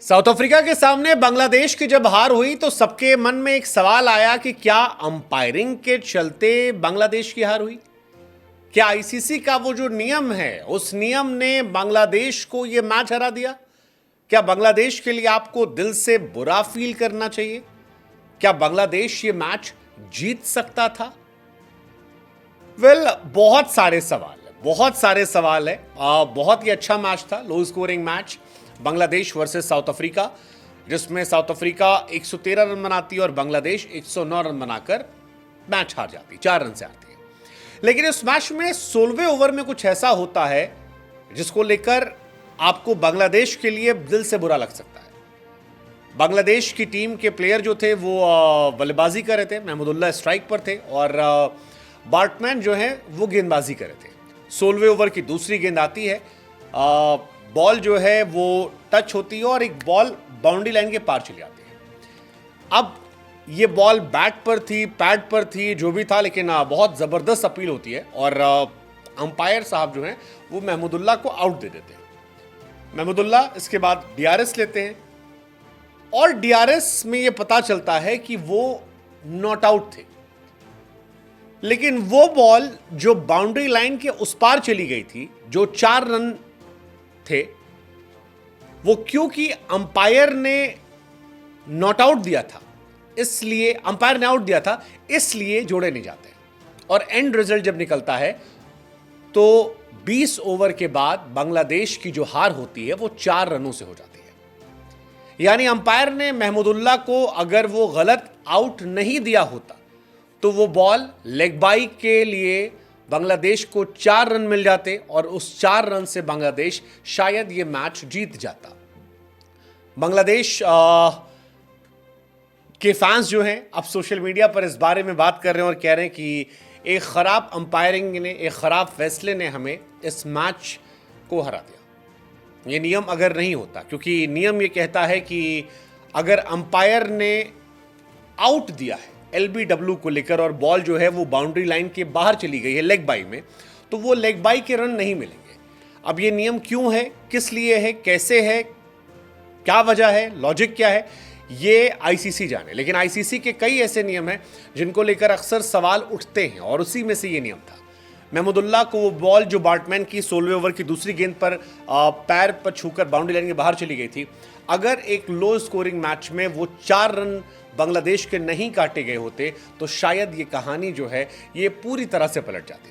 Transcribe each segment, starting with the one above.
South Africa के सामने बांग्लादेश की जब हार हुई तो सबके मन में एक सवाल आया कि क्या अंपायरिंग के चलते बांग्लादेश की हार हुई। क्या आईसीसी का वो जो नियम है उस नियम ने बांग्लादेश को ये मैच हरा दिया। क्या बांग्लादेश के लिए आपको दिल से बुरा फील करना चाहिए। क्या बांग्लादेश ये मैच जीत सकता था। बहुत सारे सवाल है। बहुत ही अच्छा मैच था, low scoring match, Bangladesh versus south Africa, जिसमें साउथ अफ्रीका 113 रन बनाती है और बांग्लादेश 109 रन बनाकर मैच हार जाती, 4 रन से हारती है। लेकिन इस मैच में 16वें ओवर में कुछ ऐसा होता है जिसको लेकर आपको बांग्लादेश के लिए दिल से बुरा लग सकता है। बांग्लादेश की टीम के प्लेयर जो थे वो बल्लेबाजी कर रहे थे, महमूदुल्लाह स्ट्राइक पर थे और बार्टमैन जो है वो गेंदबाजी कर रहे थे। 16वें ओवर की दूसरी गेंद आती है, बॉल जो है वो टच होती है और एक बॉल बाउंड्री लाइन के पार चली जाती है। अब ये बॉल बैट पर थी, पैड पर थी, जो भी था, लेकिन बहुत ज़बरदस्त अपील होती है और अंपायर साहब जो हैं वो महमूदुल्लाह को आउट दे देते हैं। महमूदुल्लाह इसके बाद डीआरएस लेते हैं और डीआरएस में ये पता चलता है कि वो नॉट आउट थे, लेकिन वो बॉल जो बाउंड्री लाइन के उस पार चली गई थी, जो 4 रन थे, वो क्योंकि अंपायर ने नॉट आउट दिया था, इसलिए अंपायर ने आउट दिया था, इसलिए जोड़े नहीं जाते। और एंड रिजल्ट जब निकलता है तो 20 ओवर के बाद बांग्लादेश की जो हार होती है वो 4 रनों से हो जाती है। यानी अंपायर ने महमूदुल्लाह को अगर वो गलत आउट नहीं दिया होता तो वो बॉल लेग बाई के लिए बांग्लादेश को 4 रन मिल जाते और उस 4 रन से बांग्लादेश शायद ये मैच जीत जाता। बांग्लादेश के फैंस जो हैं अब सोशल मीडिया पर इस बारे में बात कर रहे हैं और कह रहे हैं कि एक खराब अंपायरिंग ने, एक खराब फैसले ने हमें इस मैच को हरा दिया। ये नियम अगर नहीं होता, क्योंकि नियम ये कहता है कि अगर अंपायर ने आउट दिया है एलबीडब्ल्यू को लेकर और बॉल जो है वो बाउंड्री लाइन के बाहर चली गई है लेग बाई में, तो वो लेग बाई के रन नहीं मिलेंगे। अब ये नियम क्यों है, किस लिए है, कैसे है, क्या वजह है, लॉजिक क्या है, ये आईसीसी जाने। लेकिन आईसीसी के कई ऐसे नियम हैं जिनको लेकर अक्सर सवाल उठते हैं और उसी में से ये नियम था। महमूदुल्लाह को वो बॉल जो बार्टमैन की 16वें ओवर की दूसरी गेंद पर पैर पर छूकर बाउंड्री लाइन के बाहर चली गई थी, अगर एक लो स्कोरिंग मैच में वो 4 रन बांग्लादेश के नहीं काटे गए होते तो शायद ये कहानी जो है ये पूरी तरह से पलट जाती।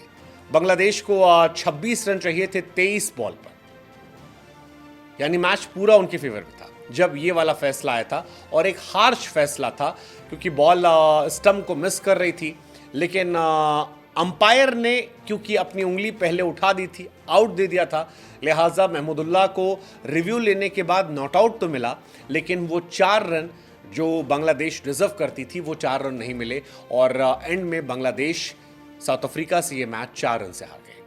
बांग्लादेश को 26 रन चाहिए थे 23 बॉल पर, यानी मैच पूरा उनके फेवर में था जब ये वाला फैसला आया था। और एक हार्श फैसला था क्योंकि बॉल स्टंप को मिस कर रही थी, लेकिन अंपायर ने क्योंकि अपनी उंगली पहले उठा दी थी, आउट दे दिया था, लिहाजा महमूदुल्लाह को रिव्यू लेने के बाद नॉट आउट तो मिला, लेकिन वो 4 रन जो बांग्लादेश डिजर्व करती थी वो 4 रन नहीं मिले और एंड में बांग्लादेश साउथ अफ्रीका से ये मैच 4 रन से हार गए।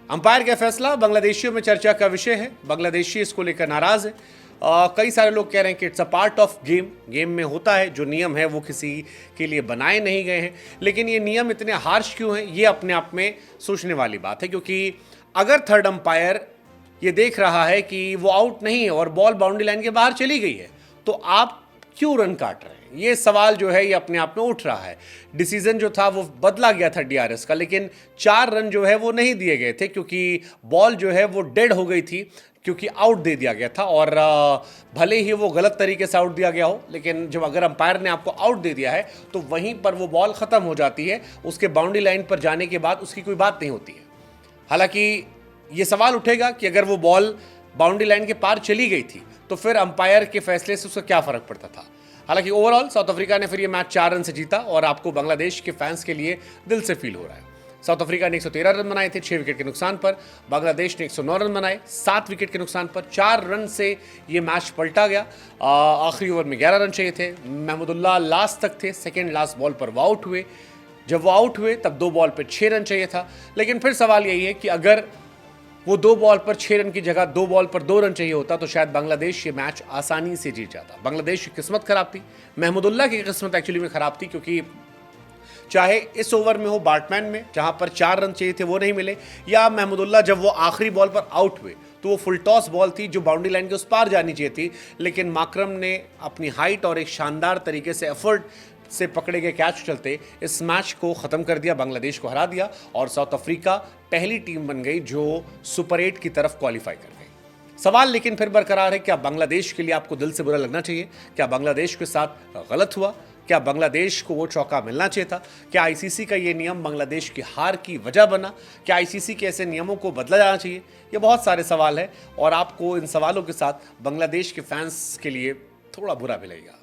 अंपायर का फैसला बांग्लादेशियों में चर्चा का विषय है, बांग्लादेशी इसको लेकर नाराज है। कई सारे लोग कह रहे हैं कि it's a part of game, game में होता है, जो नियम है वो किसी के लिए बनाए नहीं गए हैं। लेकिन ये नियम इतने हार्श क्यों हैं, ये अपने आप में सोचने वाली बात है, क्योंकि अगर थर्ड अंपायर ये देख रहा है कि वो आउट नहीं है और बॉल बाउंड्री लाइन के बाहर चली गई है तो आप क्यों रन काट रहे हैं, ये सवाल जो है ये अपने आप में उठ रहा है। डिसीजन जो था वो बदला गया था डीआरएस का, लेकिन 4 रन जो है वो नहीं दिए गए थे क्योंकि बॉल जो है वो डेड हो गई थी, क्योंकि आउट दे दिया गया था। और भले ही वो गलत तरीके से आउट दिया गया हो, लेकिन जब अगर अंपायर ने आपको आउट दे दिया है तो वहीं पर वो बॉल ख़त्म हो जाती है, उसके बाउंड्री लाइन पर जाने के बाद उसकी कोई बात नहीं होती है। हालांकि ये सवाल उठेगा कि अगर वो बॉल बाउंड्री लाइन के पार चली गई थी तो फिर अंपायर के फैसले से उसका क्या फ़र्क पड़ता था। हालांकि ओवरऑल साउथ अफ्रीका ने फिर ये मैच 4 रन से जीता और आपको बांग्लादेश के फैंस के लिए दिल से फील हो रहा है। साउथ अफ्रीका ने 113 रन बनाए थे 6 विकेट के नुकसान पर, बांग्लादेश ने 109 रन बनाए 7 विकेट के नुकसान पर। 4 रन से ये मैच पलटा गया। आखिरी ओवर में 11 रन चाहिए थे, महमूदुल्लाह लास्ट तक थे, सेकेंड लास्ट बॉल पर वो आउट हुए। जब वो आउट हुए तब 2 बॉल पर 6 रन चाहिए था, लेकिन फिर सवाल यही है कि अगर वो 2 बॉल पर 6 रन की जगह 2 बॉल पर 2 रन चाहिए होता तो शायद बांग्लादेश ये मैच आसानी से जीत जाता। बांग्लादेश की किस्मत खराब थी, महमूदुल्लाह की किस्मत एक्चुअली में खराब थी, क्योंकि चाहे इस ओवर में हो बार्टमैन में जहां पर 4 रन चाहिए थे वो नहीं मिले, या महमूदुल्लाह जब वो आखिरी बॉल पर आउट हुए तो वो फुल टॉस बॉल थी जो बाउंड्री लाइन के उस पार जानी चाहिए थी, लेकिन माकरम ने अपनी हाइट और एक शानदार तरीके से एफर्ट से पकड़े गए कैच चलते इस मैच को ख़त्म कर दिया, बांग्लादेश को हरा दिया और साउथ अफ्रीका पहली टीम बन गई जो सुपर 8 की तरफ क्वालिफाई कर गई। सवाल लेकिन फिर बरकरार है, क्या बांग्लादेश के लिए आपको दिल से बुरा लगना चाहिए? क्या बांग्लादेश के साथ गलत हुआ? क्या बांग्लादेश को वो चौका मिलना चाहिए था? क्या आईसीसी का ये नियम बांग्लादेश की हार की वजह बना? क्या आईसीसी के ऐसे नियमों को बदला जाना चाहिए? ये बहुत सारे सवाल हैं और आपको इन सवालों के साथ बांग्लादेश के फैंस के लिए थोड़ा बुरा भी लगेगा।